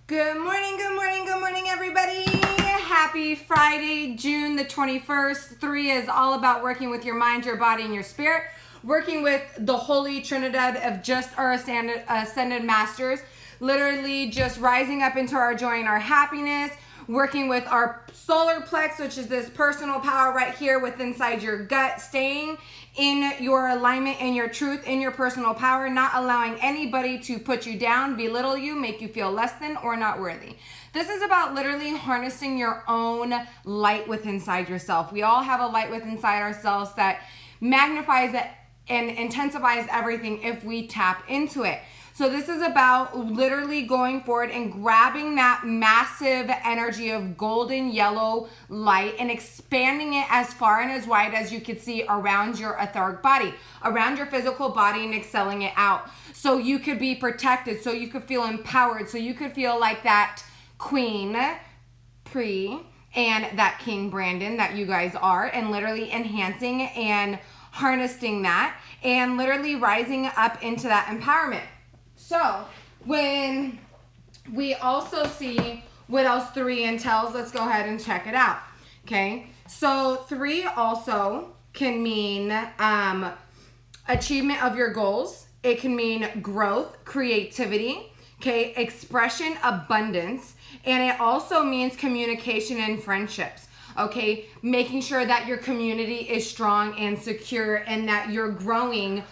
Good morning, good morning, good morning, everybody. Happy Friday, June the 21st. 3 is all about working with your mind, your body, and your spirit. Working with the Holy Trinidad of just our ascended masters. Literally just rising up into our joy and our happiness. Working with our solar plex, which is this personal power right here within inside your gut. Staying in your alignment and your truth, in your personal power, not allowing anybody to put you down, belittle you, make you feel less than or not worthy. This is about literally harnessing your own light within inside yourself. We all have a light within inside ourselves that magnifies it and intensifies everything if we tap into it. So this is about literally going forward and grabbing that massive energy of golden yellow light and expanding it as far and as wide as you could see around your etheric body, around your physical body, and excelling it out. So you could be protected, so you could feel empowered, so you could feel like that Queen Pri and that King Brandon that you guys are, and literally enhancing and harnessing that and literally rising up into that empowerment. So when we also see what else 3 entails, let's go ahead and check it out. Okay, so 3 also can mean achievement of your goals. It can mean growth, creativity, okay, expression, abundance, and it also means communication and friendships. Okay, making sure that your community is strong and secure and that you're growing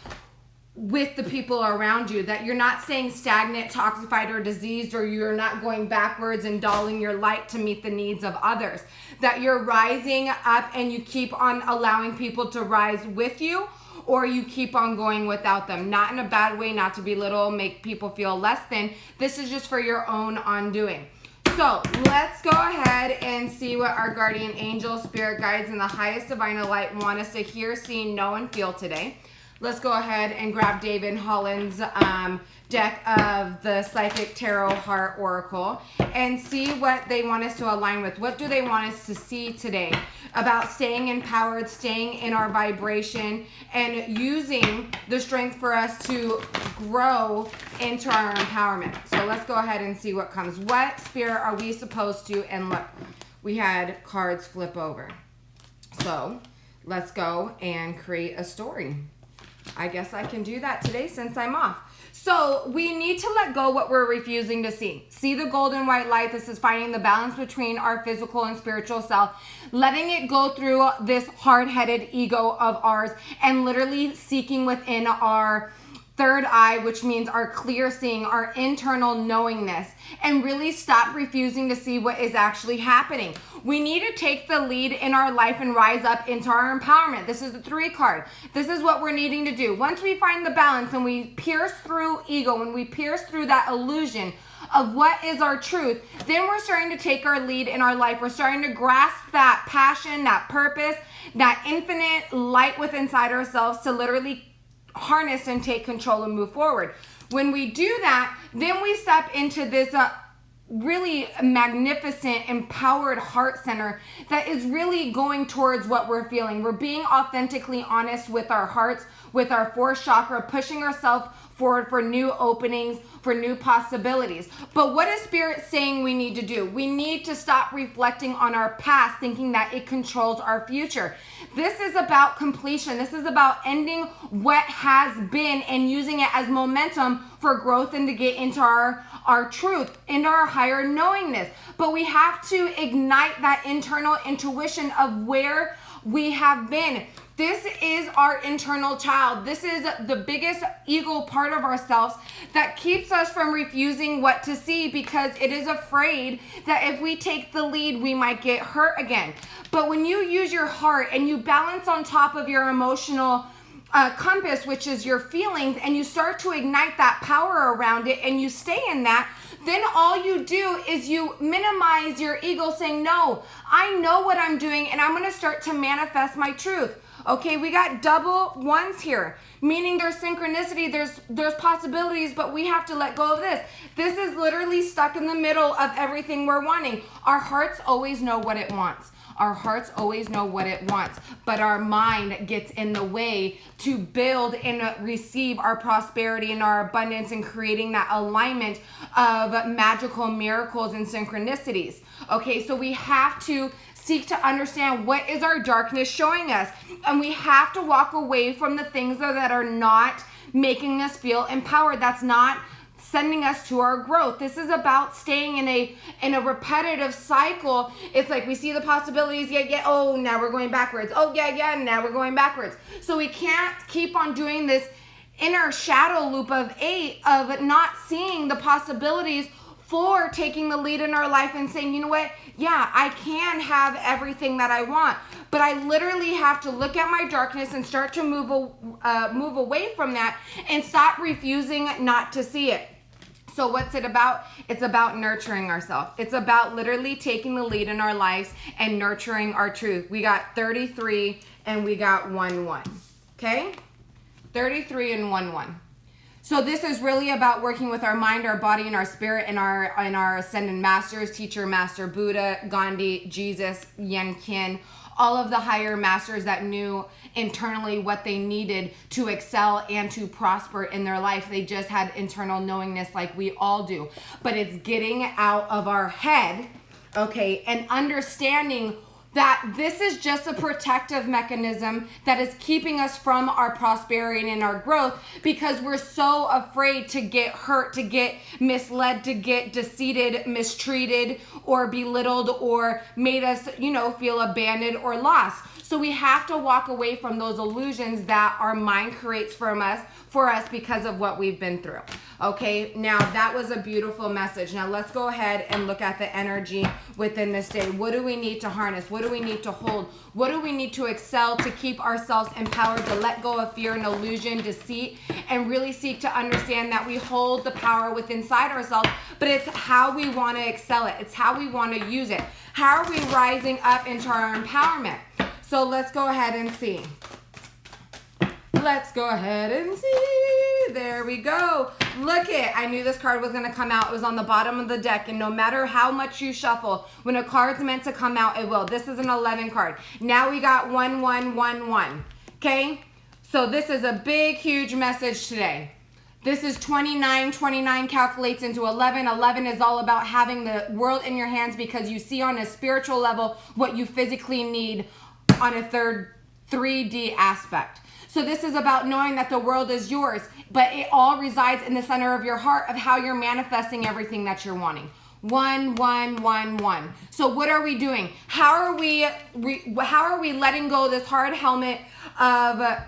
with the people around you, that you're not staying stagnant, toxified, or diseased, or you're not going backwards and dulling your light to meet the needs of others, that you're rising up and you keep on allowing people to rise with you, or you keep on going without them. Not in a bad way, not to belittle, make people feel less than. This is just for your own undoing. So let's go ahead and see what our guardian angels, spirit guides, and the highest divine light want us to hear, see, know, and feel today. Let's go ahead and grab David Holland's deck of the Psychic Tarot Heart Oracle and see what they want us to align with. What do they want us to see today about staying empowered, staying in our vibration, and using the strength for us to grow into our empowerment. So let's go ahead and see what comes. What spirit are we supposed to, and look, we had cards flip over. So let's go and create a story. I guess I can do that today since I'm off. So we need to let go what we're refusing to see. See the golden white light. This is finding the balance between our physical and spiritual self, letting it go through this hard-headed ego of ours and literally seeking within our third eye, which means our clear seeing, our internal knowingness, and really stop refusing to see what is actually happening. We need to take the lead in our life and rise up into our empowerment. This is the 3 card. This is what we're needing to do. Once we find the balance and we pierce through ego, and we pierce through that illusion of what is our truth, then we're starting to take our lead in our life. We're starting to grasp that passion, that purpose, that infinite light within inside ourselves to literally harness and take control and move forward. When we do that, then we step into this really magnificent, empowered heart center that is really going towards what we're feeling. We're being authentically honest with our hearts, with our 4th chakra, pushing ourselves forward for new openings, for new possibilities. But what is Spirit saying we need to do? We need to stop reflecting on our past, thinking that it controls our future. This is about completion. This is about ending what has been and using it as momentum for growth and to get into our truth, into our higher knowingness. But we have to ignite that internal intuition of where we have been. This is our internal child. This is the biggest ego part of ourselves that keeps us from refusing what to see, because it is afraid that if we take the lead, we might get hurt again. But when you use your heart and you balance on top of your emotional compass, which is your feelings, and you start to ignite that power around it and you stay in that, then all you do is you minimize your ego, saying, no, I know what I'm doing and I'm going to start to manifest my truth. Okay, we got double ones here, meaning there's synchronicity, there's possibilities, but we have to let go of this. This is literally stuck in the middle of everything we're wanting. Our hearts always know what it wants. Our hearts always know what it wants, but our mind gets in the way to build and receive our prosperity and our abundance and creating that alignment of magical miracles and synchronicities. Okay, so we have to seek to understand what is our darkness showing us, and we have to walk away from the things that are not making us feel empowered. That's not sending us to our growth. This is about staying in a repetitive cycle. It's like we see the possibilities, oh, now we're going backwards. Oh, now we're going backwards. So we can't keep on doing this inner shadow loop of not seeing the possibilities for taking the lead in our life and saying, you know what? Yeah, I can have everything that I want, but I literally have to look at my darkness and start to move away from that and stop refusing not to see it. So what's it about? It's about nurturing ourselves. It's about literally taking the lead in our lives and nurturing our truth. We got 33 and we got 1-1. Okay? 33 and 1-1. So this is really about working with our mind, our body, and our spirit, and our ascended masters, teacher, master Buddha, Gandhi, Jesus, Yen Kin, all of the higher masters that knew internally what they needed to excel and to prosper in their life. They just had internal knowingness like we all do. But it's getting out of our head, okay, and understanding that this is just a protective mechanism that is keeping us from our prosperity and our growth, because we're so afraid to get hurt, to get misled, to get deceived, mistreated, or belittled, or made us, feel abandoned or lost. So we have to walk away from those illusions that our mind creates for us because of what we've been through. Okay, now that was a beautiful message. Now let's go ahead and look at the energy within this day. What do we need to harness? What do we need to hold? What do we need to excel to keep ourselves empowered, to let go of fear and illusion, deceit, and really seek to understand that we hold the power within inside ourselves, but it's how we want to excel it. It's how we want to use it. How are we rising up into our empowerment? So let's go ahead and see. Let's go ahead and see. There we go. Look it. I knew this card was going to come out. It was on the bottom of the deck. And no matter how much you shuffle, when a card's meant to come out, it will. This is an 11 card. Now we got 1, 1, 1, 1. Okay? So this is a big, huge message today. This is 29. 29 calculates into 11. 11 is all about having the world in your hands, because you see on a spiritual level what you physically need on a 3D aspect. So this is about knowing that the world is yours, but it all resides in the center of your heart of how you're manifesting everything that you're wanting. 1, 1, 1, 1. So what are we doing? How are we letting go of this hard helmet of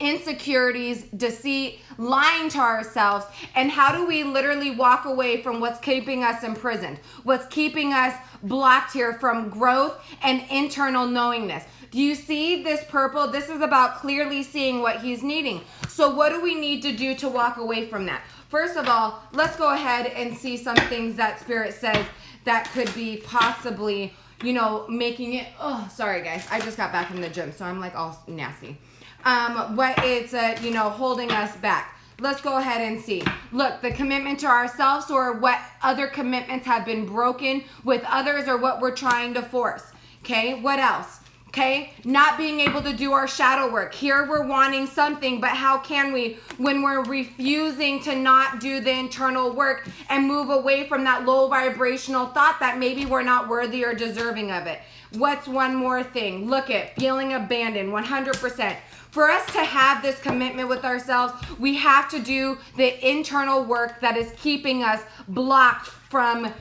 insecurities, deceit, lying to ourselves, and how do we literally walk away from what's keeping us imprisoned, what's keeping us blocked here from growth and internal knowingness? Do you see this purple? This is about clearly seeing what he's needing. So what do we need to do to walk away from that? First of all, let's go ahead and see some things that Spirit says that could be possibly, making it, sorry guys, I just got back from the gym, so I'm like all nasty. What it's, holding us back. Let's go ahead and see. Look, the commitment to ourselves, or what other commitments have been broken with others, or what we're trying to force. Okay, what else? Okay, not being able to do our shadow work. Here we're wanting something, but how can we when we're refusing to not do the internal work and move away from that low vibrational thought that maybe we're not worthy or deserving of it? What's one more thing? Look at feeling abandoned, 100%. For us to have this commitment with ourselves, we have to do the internal work that is keeping us blocked from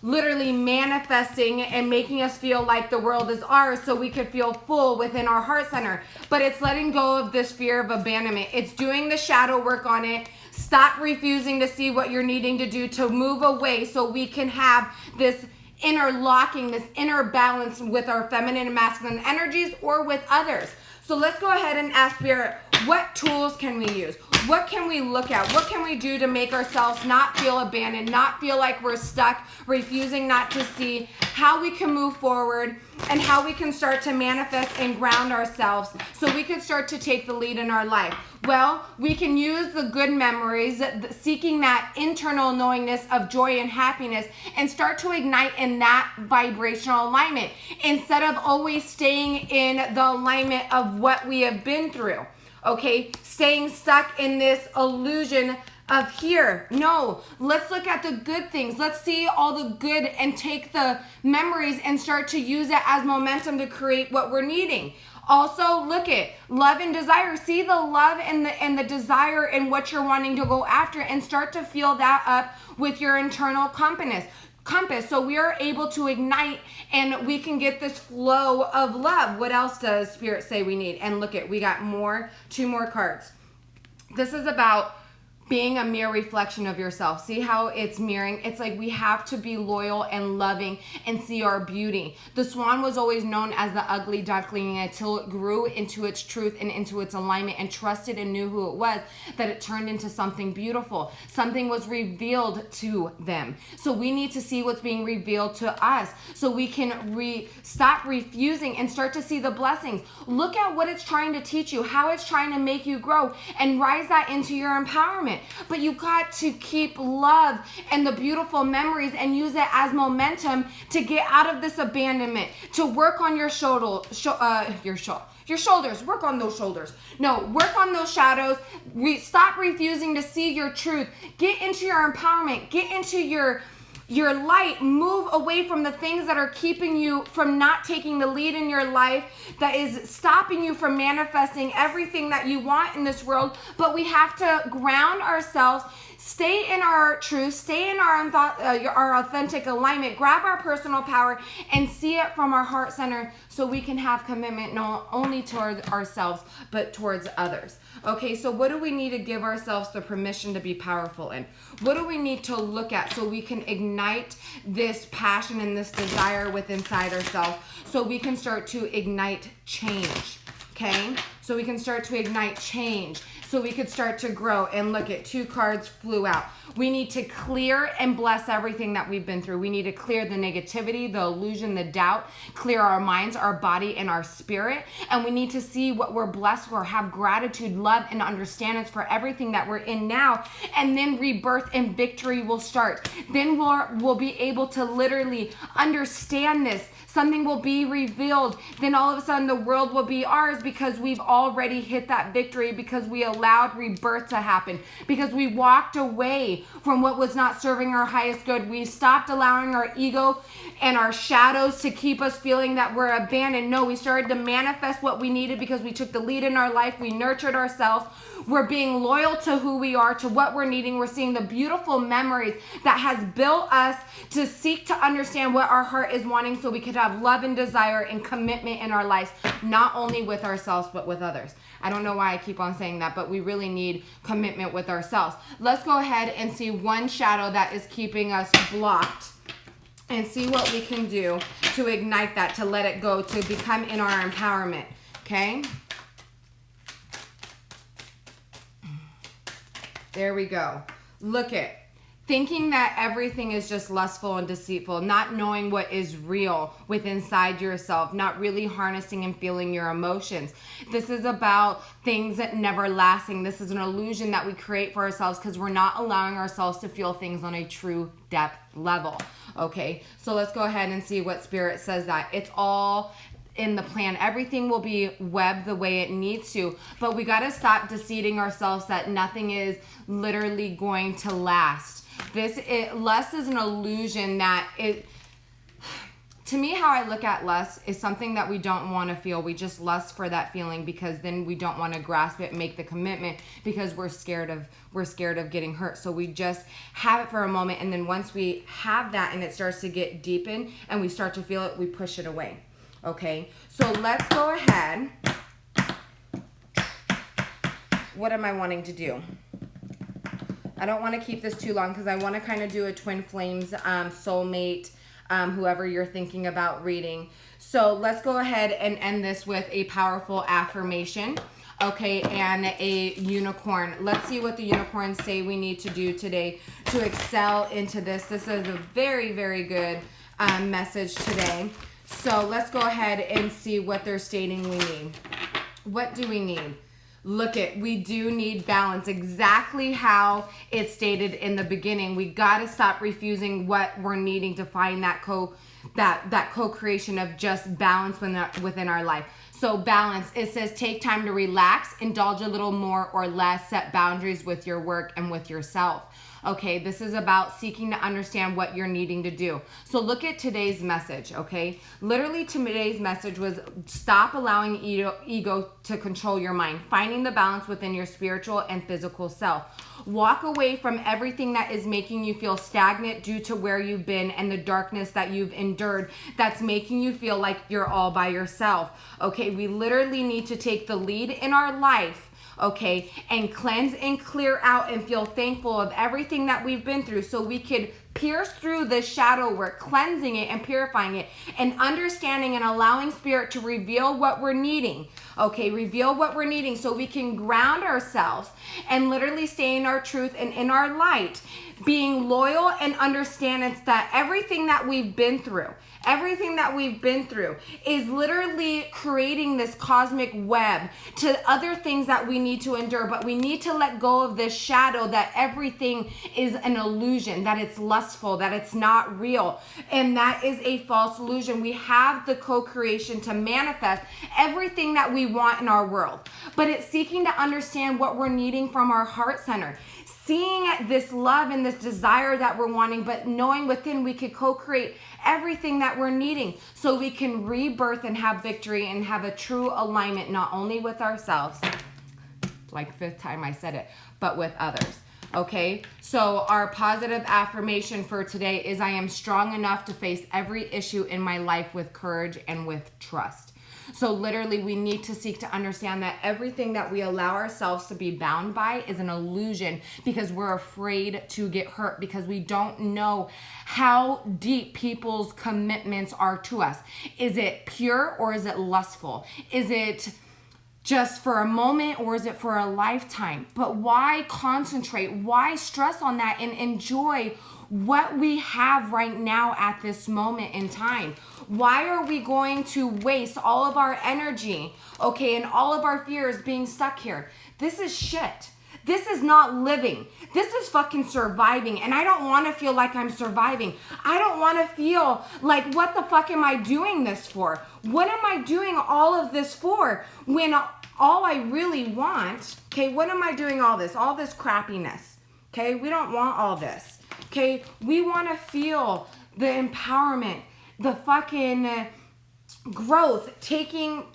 literally manifesting and making us feel like the world is ours, so we could feel full within our heart center. But it's letting go of this fear of abandonment. It's doing the shadow work on it. Stop refusing to see what you're needing to do to move away, so we can have this inner locking, this inner balance with our feminine and masculine energies, or with others. So let's go ahead and ask Spirit, what tools can we use? What can we look at? What can we do to make ourselves not feel abandoned, not feel like we're stuck, refusing not to see how we can move forward and how we can start to manifest and ground ourselves so we can start to take the lead in our life? Well, we can use the good memories, seeking that internal knowingness of joy and happiness, and start to ignite in that vibrational alignment instead of always staying in the alignment of what we have been through. Okay, staying stuck in this illusion of here. No, let's look at the good things. Let's see all the good and take the memories and start to use it as momentum to create what we're needing. Also, look at love and desire. See the love and the desire in what you're wanting to go after, and start to feel that up with your internal compass. So we are able to ignite and we can get this flow of love. What else does Spirit say we need? And look at, we got two more cards. This is about being a mere reflection of yourself. See how it's mirroring? It's like we have to be loyal and loving and see our beauty. The swan was always known as the ugly duckling until it grew into its truth and into its alignment and trusted and knew who it was, that it turned into something beautiful. Something was revealed to them. So we need to see what's being revealed to us so we can stop refusing and start to see the blessings. Look at what it's trying to teach you, how it's trying to make you grow, and rise that into your empowerment. But you got to keep love and the beautiful memories and use it as momentum to get out of this abandonment, to work on your shoulders, work on those shoulders. No, work on those shadows. Stop refusing to see your truth. Get into your empowerment. Get into your light. Move away from the things that are keeping you from not taking the lead in your life, that is stopping you from manifesting everything that you want in this world. But we have to ground ourselves, stay in our truth, stay in our authentic alignment, grab our personal power, and see it from our heart center so we can have commitment not only towards ourselves, but towards others. Okay, so what do we need to give ourselves the permission to be powerful in? What do we need to look at so we can ignite this passion and this desire within inside ourselves so we can start to ignite change? Okay, so we can start to ignite change, so we could start to grow. And look at, 2 cards flew out. We need to clear and bless everything that we've been through. We need to clear the negativity, the illusion, the doubt, clear our minds, our body, and our spirit. And we need to see what we're blessed for, have gratitude, love, and understanding for everything that we're in now. And then rebirth and victory will start. Then we'll be able to literally understand this. Something will be revealed. Then all of a sudden the world will be ours because we've already hit that victory, because we allowed rebirth to happen, because we walked away from what was not serving our highest good. We stopped allowing our ego and our shadows to keep us feeling that we're abandoned. No, we started to manifest what we needed because we took the lead in our life. We nurtured ourselves. We're being loyal to who we are, to what we're needing. We're seeing the beautiful memories that has built us to seek to understand what our heart is wanting so we could have love and desire and commitment in our lives, not only with ourselves, but with others. I don't know why I keep on saying that, but we really need commitment with ourselves. Let's go ahead and see one shadow that is keeping us blocked and see what we can do to ignite that, to let it go, to become in our empowerment. Okay? There we go. Look at thinking that everything is just lustful and deceitful, not knowing what is real within inside yourself, not really harnessing and feeling your emotions. This is about things that never lasting. This is an illusion that we create for ourselves because we're not allowing ourselves to feel things on a true depth level. Okay, so let's go ahead and see what Spirit says that. It's all in the plan. Everything will be webbed the way it needs to, but we got to stop deceiving ourselves that nothing is literally going to last. Lust is an illusion that to me, how I look at lust is something that we don't want to feel. We just lust for that feeling because then we don't want to grasp it, make the commitment, because we're scared of getting hurt. So we just have it for a moment, and then once we have that and it starts to get deepened and we start to feel it, we push it away. Okay, so let's go ahead. What am I wanting to do? I don't want to keep this too long because I want to kind of do a twin flames, soulmate, whoever you're thinking about reading. So let's go ahead and end this with a powerful affirmation. okay, and a unicorn. Let's see what the unicorns say we need to do today to excel into this. This is a very, very good message today. So let's go ahead and see what they're stating we need. What do we need? We do need balance, exactly how it's stated in the beginning. We got to stop refusing what we're needing to find that co-creation of just balance within our life. So balance, it says take time to relax, indulge a little more or less, set boundaries with your work and with yourself. Okay, this is about seeking to understand what you're needing to do. So look at today's message, okay? Literally today's message was stop allowing ego to control your mind, finding the balance within your spiritual and physical self. Walk away from everything that is making you feel stagnant due to where you've been and the darkness that you've endured that's making you feel like you're all by yourself. Okay, we literally need to take the lead in our life, okay, and cleanse and clear out and feel thankful of everything that we've been through so we could pierce through the shadow work, cleansing it and purifying it and understanding and allowing spirit to reveal what we're needing. Okay, reveal what we're needing so we can ground ourselves and literally stay in our truth and in our light, being loyal and understanding that everything that we've been through is literally creating this cosmic web to other things that we need to endure. But we need to let go of this shadow that everything is an illusion, that it's lustful, that it's not real. And that is a false illusion. We have the co-creation to manifest everything that we want in our world. But it's seeking to understand what we're needing from our heart center. Seeing this love and this desire that we're wanting, but knowing within we could co-create everything that we're needing so we can rebirth and have victory and have a true alignment, not only with ourselves, like fifth time I said it, but with others. Okay, so our positive affirmation for today is I am strong enough to face every issue in my life with courage and with trust. So literally we need to seek to understand that everything that we allow ourselves to be bound by is an illusion because we're afraid to get hurt because we don't know how deep people's commitments are to us. Is it pure or is it lustful? Is it just for a moment or is it for a lifetime? But why concentrate? Why stress on that and enjoy what we have right now at this moment in time? Why are we going to waste all of our energy, okay, and all of our fears being stuck here? This is shit. This is not living. This is fucking surviving. And I don't want to feel like I'm surviving. I don't want to feel like, what the fuck am I doing this for? What am I doing all of this for when all I really want, okay, what am I doing all this crappiness? Okay, we don't want all this. Okay, we want to feel the empowerment, the fucking growth, taking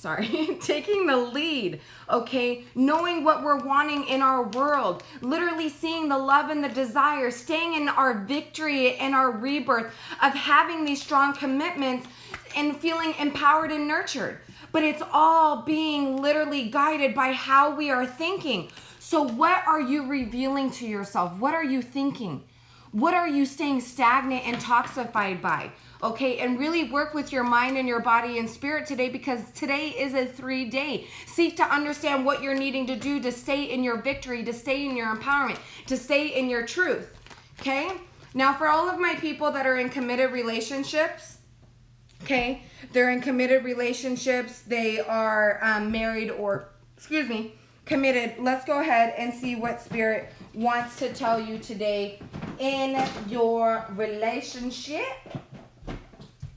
the lead, okay? Knowing what we're wanting in our world, literally seeing the love and the desire, staying in our victory and our rebirth of having these strong commitments and feeling empowered and nurtured. But it's all being literally guided by how we are thinking. So what are you revealing to yourself? What are you thinking? What are you staying stagnant and toxified by? Okay, and really work with your mind and your body and spirit today because today is a 3-day. Seek to understand what you're needing to do to stay in your victory, to stay in your empowerment, to stay in your truth. Okay? Now for all of my people that are in committed relationships, okay, they're in committed relationships, they are married or, committed. Let's go ahead and see what Spirit wants to tell you today in your relationship.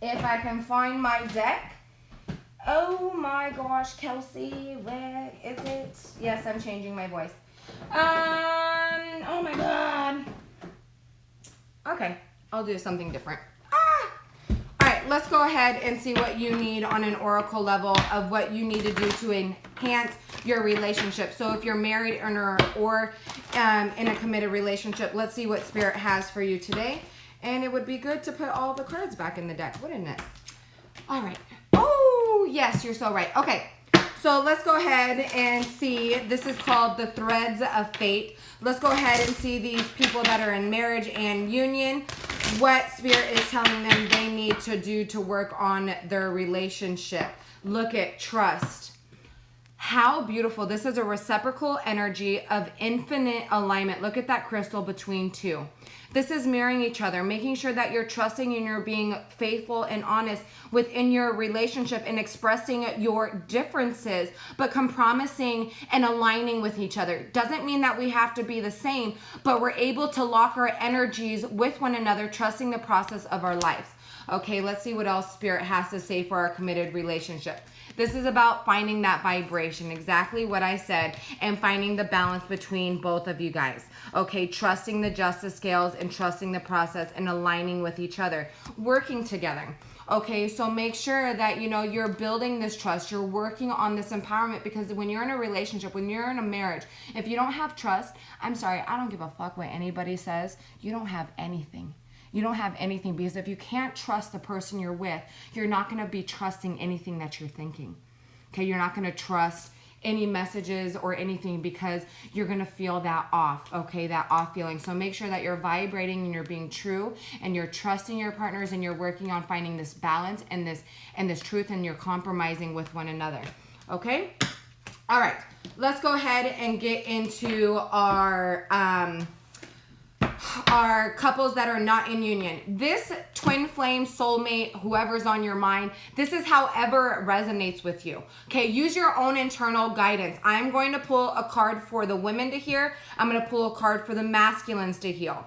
If I can find my deck. Oh my gosh, Kelsey, where is it? Yes, I'm changing my voice. Oh my God. Okay, I'll do something different. Let's go ahead and see what you need on an oracle level of what you need to do to enhance your relationship. So if you're married or in a committed relationship, let's see what Spirit has for you today. And it would be good to put all the cards back in the deck, wouldn't it? All right. Oh, yes, you're so right. Okay, so let's go ahead and see. This is called the Threads of Fate. Let's go ahead and see these people that are in marriage and union, what Spirit is telling them they need to do to work on their relationship. Look at trust. How beautiful. This is a reciprocal energy of infinite alignment. Look at that crystal between two. This is mirroring each other, making sure that you're trusting and you're being faithful and honest within your relationship and expressing your differences, but compromising and aligning with each other. Doesn't mean that we have to be the same, but we're able to lock our energies with one another, trusting the process of our lives. Okay, let's see what else Spirit has to say for our committed relationship. This is about finding that vibration, exactly what I said, and finding the balance between both of you guys. Okay, trusting the justice scales and trusting the process and aligning with each other, working together. Okay, so make sure that, you're building this trust. You're working on this empowerment, because when you're in a relationship, when you're in a marriage, if you don't have trust, I'm sorry, I don't give a fuck what anybody says. You don't have anything. You don't have anything, because if you can't trust the person you're with, you're not going to be trusting anything that you're thinking. Okay, you're not going to trust any messages or anything, because you're going to feel that off, okay, that off feeling. So make sure that you're vibrating and you're being true and you're trusting your partners and you're working on finding this balance and this truth, and you're compromising with one another. Okay? All right. Let's go ahead and get into our couples that are not in union. This twin flame, soulmate, whoever's on your mind, this is however it resonates with you. Okay, use your own internal guidance. I'm going to pull a card for the women to hear. I'm going to pull a card for the masculines to heal.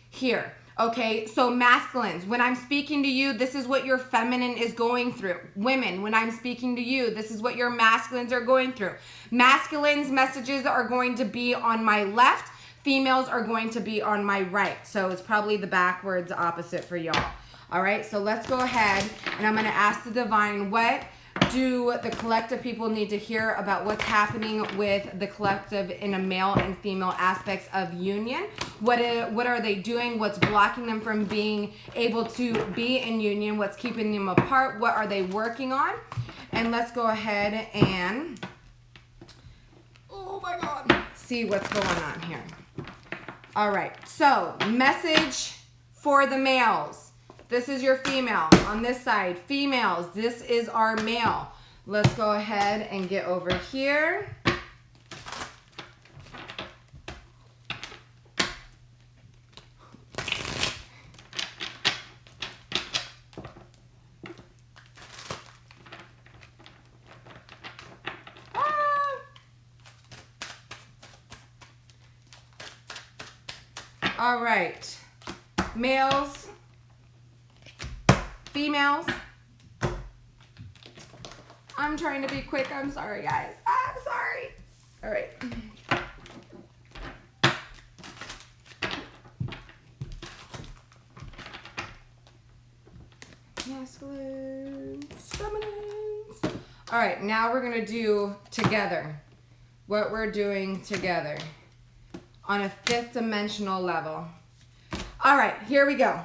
Here. Okay, so masculines, when I'm speaking to you, this is what your feminine is going through. Women, when I'm speaking to you, this is what your masculines are going through. Masculines' messages are going to be on my left. Females are going to be on my right. So it's probably the backwards opposite for y'all. All right, so let's go ahead and I'm going to ask the divine, what do the collective people need to hear about what's happening with the collective in a male and female aspects of union? What are they doing? What's blocking them from being able to be in union? What's keeping them apart? What are they working on? And let's go ahead and, oh my God, see what's going on here. All right, so message for the males. This is your female. On this side, females, this is our male. Let's go ahead and get over here. All right, males, females. I'm trying to be quick. I'm sorry, guys. I'm sorry. All right. Masculines, feminines. All right, now we're going to do together what we're doing together on a fifth dimensional level. All right, here we go.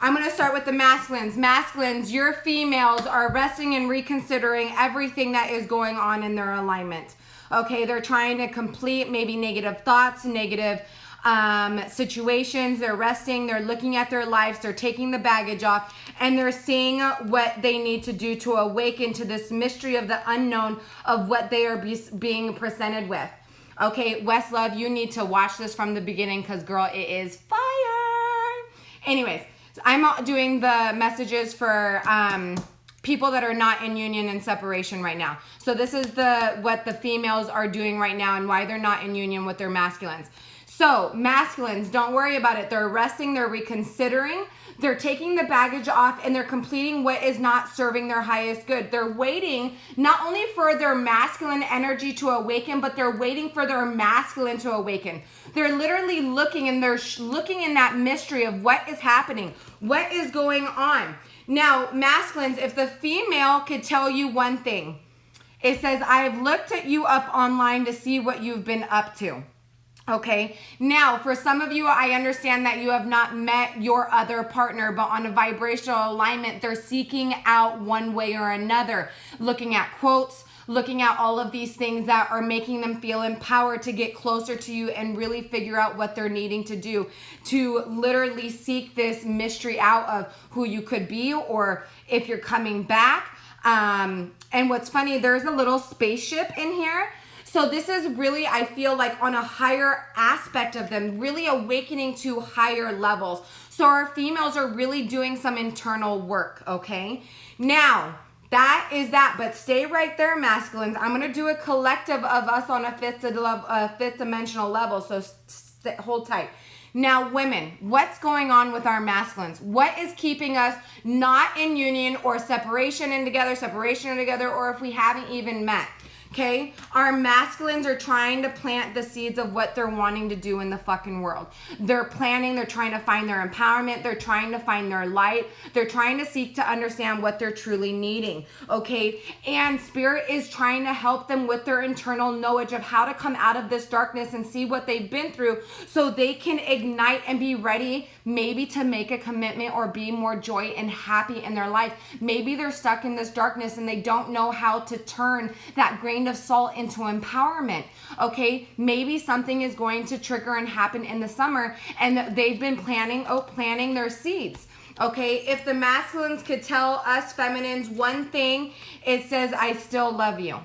I'm going to start with the masculines. Masculines, your females are resting and reconsidering everything that is going on in their alignment. Okay, they're trying to complete maybe negative thoughts, negative situations. They're resting, they're looking at their lives, they're taking the baggage off, and they're seeing what they need to do to awaken to this mystery of the unknown of what they are being presented with. Okay, Westlove, you need to watch this from the beginning, because girl, it is fire. Anyways, so I'm doing the messages for people that are not in union and separation right now. So this is what the females are doing right now and why they're not in union with their masculines. So masculines, don't worry about it. They're resting, they're reconsidering, they're taking the baggage off, and they're completing what is not serving their highest good. They're waiting not only for their masculine energy to awaken, but they're waiting for their masculine to awaken. They're literally looking, and they're looking in that mystery of what is happening, what is going on. Now, masculines, if the female could tell you one thing, it says, I've looked at you up online to see what you've been up to. Okay, now for some of you, I understand that you have not met your other partner, but on a vibrational alignment, they're seeking out one way or another, looking at quotes, looking at all of these things that are making them feel empowered to get closer to you and really figure out what they're needing to do to literally seek this mystery out of who you could be, or if you're coming back. And what's funny, there's a little spaceship in here. So this is really, I feel like, on a higher aspect of them, really awakening to higher levels. So our females are really doing some internal work, okay? Now, that is that, but stay right there, masculines. I'm going to do a collective of us on a fifth dimensional level, so hold tight. Now, women, what's going on with our masculines? What is keeping us not in union or separation and together, or if we haven't even met? Okay, our masculines are trying to plant the seeds of what they're wanting to do in the fucking world. They're planning, they're trying to find their empowerment, they're trying to find their light, they're trying to seek to understand what they're truly needing, okay? And spirit is trying to help them with their internal knowledge of how to come out of this darkness and see what they've been through so they can ignite and be ready maybe to make a commitment or be more joy and happy in their life. Maybe they're stuck in this darkness and they don't know how to turn that grain of salt into empowerment, okay? Maybe something is going to trigger and happen in the summer and they've been planting their seeds, okay? If the masculines could tell us feminines one thing, it says, I still love you.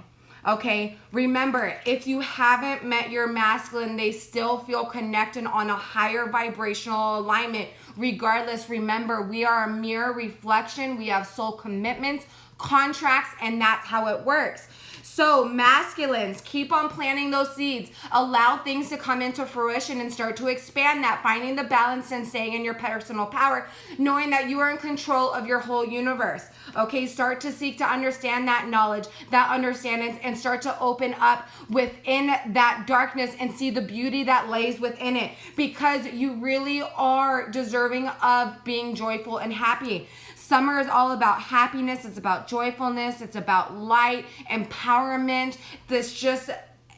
Okay, remember, if you haven't met your masculine, they still feel connected on a higher vibrational alignment. Regardless, remember, we are a mirror reflection. We have soul commitments, contracts, and that's how it works. So masculines, keep on planting those seeds. Allow things to come into fruition and start to expand that, finding the balance and staying in your personal power, knowing that you are in control of your whole universe. Okay, start to seek to understand that knowledge, that understanding, and start to open up within that darkness and see the beauty that lays within it, because you really are deserving of being joyful and happy. Summer is all about happiness. It's about joyfulness. It's about light, empowerment, this just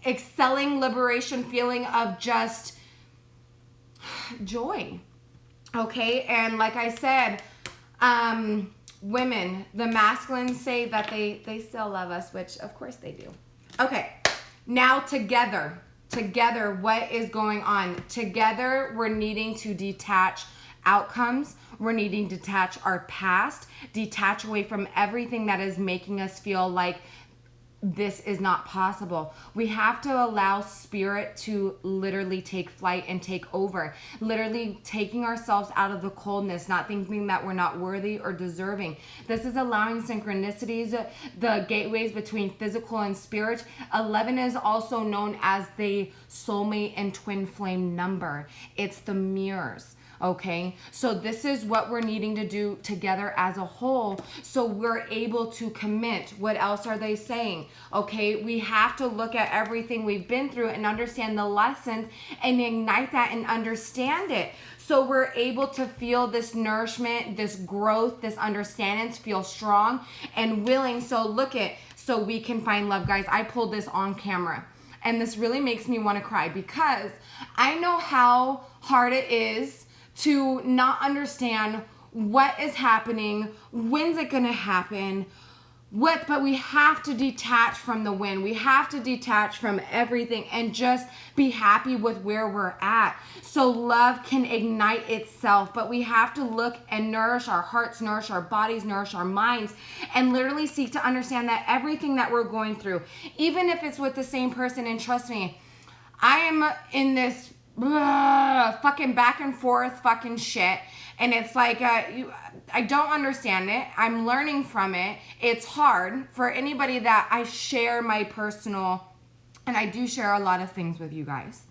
excelling liberation feeling of just joy. Okay, and like I said, women, the masculines say that they still love us, which of course they do. Okay, now together, what is going on? Together, we're needing to detach outcomes. We're needing to detach our past, detach away from everything that is making us feel like this is not possible. We have to allow spirit to literally take flight and take over, literally taking ourselves out of the coldness, not thinking that we're not worthy or deserving. This is allowing synchronicities, the gateways between physical and spirit. 11 is also known as the soulmate and twin flame number. It's the mirrors. Okay, so this is what we're needing to do together as a whole, so we're able to commit. What else are they saying? Okay, we have to look at everything we've been through and understand the lessons and ignite that and understand it, so we're able to feel this nourishment, this growth, this understanding, feel strong and willing. So so we can find love. Guys, I pulled this on camera and this really makes me want to cry, because I know how hard it is to not understand what is happening, when's it gonna happen, but we have to detach from the wind. We have to detach from everything and just be happy with where we're at, so love can ignite itself. But we have to look and nourish our hearts, nourish our bodies, nourish our minds, and literally seek to understand that everything that we're going through, even if it's with the same person, and trust me, I am in this fucking back and forth fucking shit, and it's like I don't understand it. I'm learning from it. It's hard for anybody that I share my personal, and I do share a lot of things with you guys.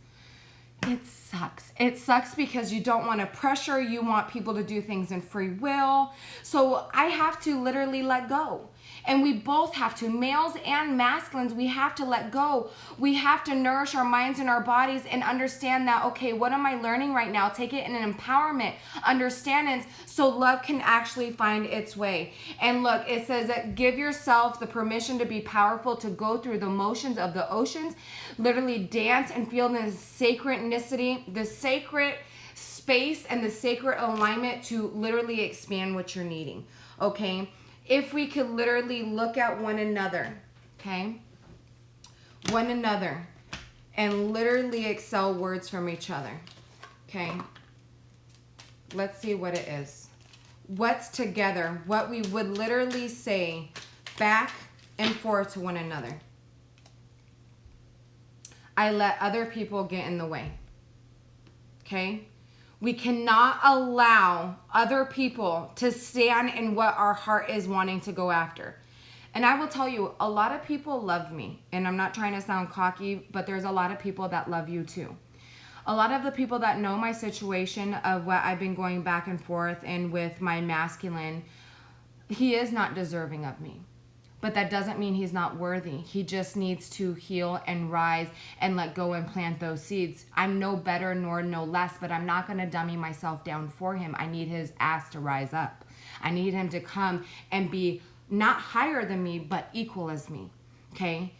It sucks. It sucks because you don't want to pressure. You want people to do things in free will. So I have to literally let go. And we both have to, males and masculines, we have to let go. We have to nourish our minds and our bodies and understand that, okay, what am I learning right now? Take it in an empowerment, understanding, so love can actually find its way. And look, it says that give yourself the permission to be powerful, to go through the motions of the oceans, literally dance and feel the sacrednicity, the sacred space and the sacred alignment to literally expand what you're needing, okay? If we could literally look at one another, okay? One another, and literally excel words from each other, okay? Let's see what it is. What's together? What we would literally say back and forth to one another. I let other people get in the way. Okay? We cannot allow other people to stand in what our heart is wanting to go after. And I will tell you, a lot of people love me. And I'm not trying to sound cocky, but there's a lot of people that love you too. A lot of the people that know my situation of what I've been going back and forth and with my masculine, he is not deserving of me. But that doesn't mean he's not worthy. He just needs to heal and rise and let go and plant those seeds. I'm no better nor no less, but I'm not going to dummy myself down for him. I need his ass to rise up. I need him to come and be not higher than me, but equal as me. Okay?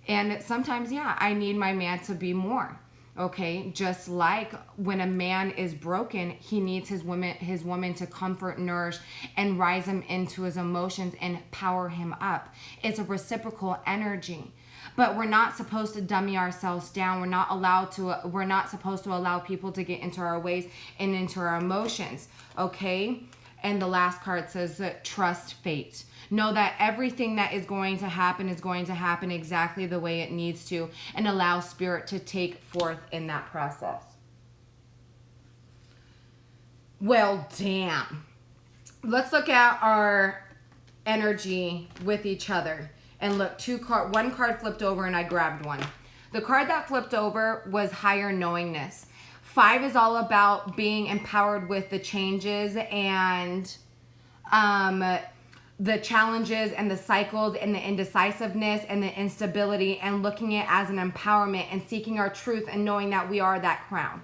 And sometimes, yeah, I need my man to be more. Okay, just like when a man is broken, he needs his woman to comfort, nourish, and rise him into his emotions and power him up. It's a reciprocal energy. But we're not supposed to dummy ourselves down. We're not supposed to allow people to get into our ways and into our emotions. Okay? And the last card says trust fate. Know that everything that is going to happen exactly the way it needs to, and allow spirit to take forth in that process. Well, damn. Let's look at our energy with each other. And look, one card flipped over and I grabbed one. The card that flipped over was higher knowingness. 5 is all about being empowered with the changes and the challenges and the cycles and the indecisiveness and the instability, and looking at it as an empowerment and seeking our truth and knowing that we are that crown.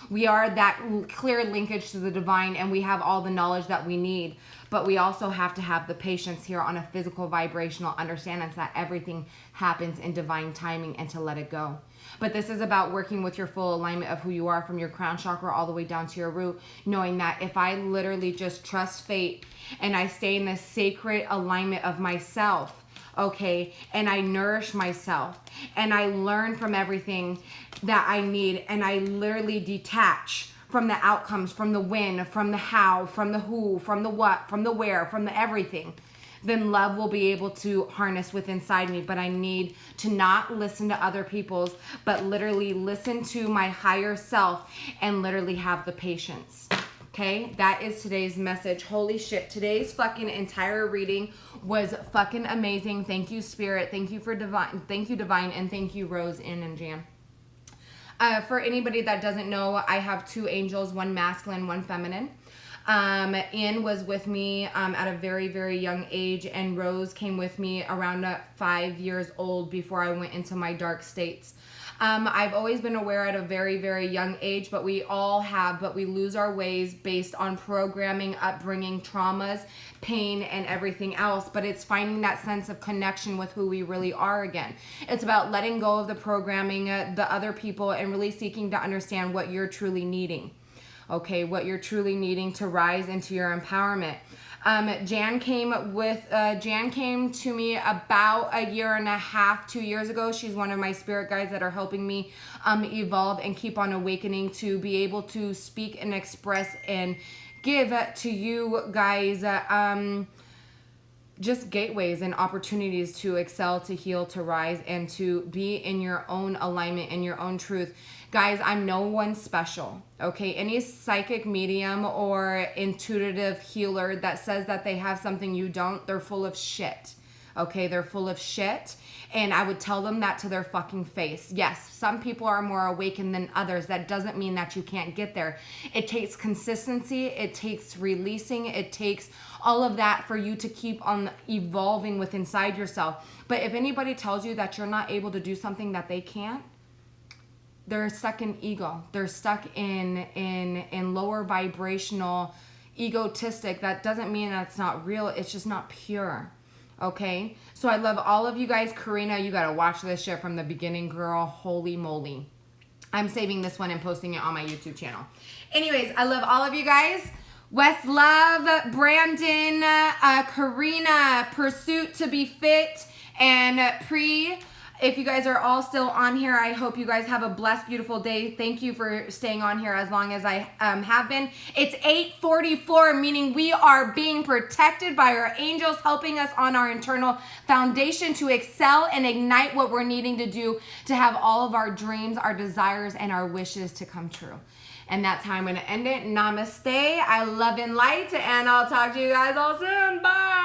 We are that clear linkage to the divine, and we have all the knowledge that we need. But we also have to have the patience here on a physical vibrational understanding that everything happens in divine timing and to let it go. But this is about working with your full alignment of who you are from your crown chakra all the way down to your root, knowing that if I literally just trust fate and I stay in this sacred alignment of myself, okay, and I nourish myself and I learn from everything that I need, and I literally detach from the outcomes, from the when, from the how, from the who, from the what, from the where, from the everything, then love will be able to harness within inside me. But I need to not listen to other people's, but literally listen to my higher self and literally have the patience. Okay, that is today's message. Holy shit, today's fucking entire reading was fucking amazing. Thank you, Spirit. Thank you for divine. Thank you, Divine, and thank you, Rose, In, and Jan. For anybody that doesn't know, I have 2 angels, one masculine, one feminine. In was with me at a very, very young age, and Rose came with me around 5 years old before I went into my dark states. I've always been aware at a very, very young age, but we lose our ways based on programming, upbringing, traumas, pain, and everything else. But it's finding that sense of connection with who we really are again. It's about letting go of the programming, the other people, and really seeking to understand what you're truly needing. Okay, what you're truly needing to rise into your empowerment. Jan came to me about 1.5 years, 2 years ago. She's one of my spirit guides that are helping me evolve and keep on awakening to be able to speak and express and give to you guys just gateways and opportunities to excel, to heal, to rise, and to be in your own alignment and your own truth. Guys, I'm no one special, okay? Any psychic medium or intuitive healer that says that they have something you don't, they're full of shit, okay? They're full of shit, and I would tell them that to their fucking face. Yes, some people are more awakened than others. That doesn't mean that you can't get there. It takes consistency. It takes releasing. It takes all of that for you to keep on evolving with inside yourself. But if anybody tells you that you're not able to do something that they can't, they're stuck in ego. They're stuck in lower vibrational, egotistic. That doesn't mean that's not real. It's just not pure. Okay? So I love all of you guys. Karina, you gotta watch this shit from the beginning, girl. Holy moly. I'm saving this one and posting it on my YouTube channel. Anyways, I love all of you guys. West Love, Brandon, Karina, Pursuit to be Fit, and Pre. If you guys are all still on here, I hope you guys have a blessed, beautiful day. Thank you for staying on here as long as I have been. It's 8:44, meaning we are being protected by our angels, helping us on our internal foundation to excel and ignite what we're needing to do to have all of our dreams, our desires, and our wishes to come true. And that's how I'm going to end it. Namaste. I love and light, and I'll talk to you guys all soon. Bye.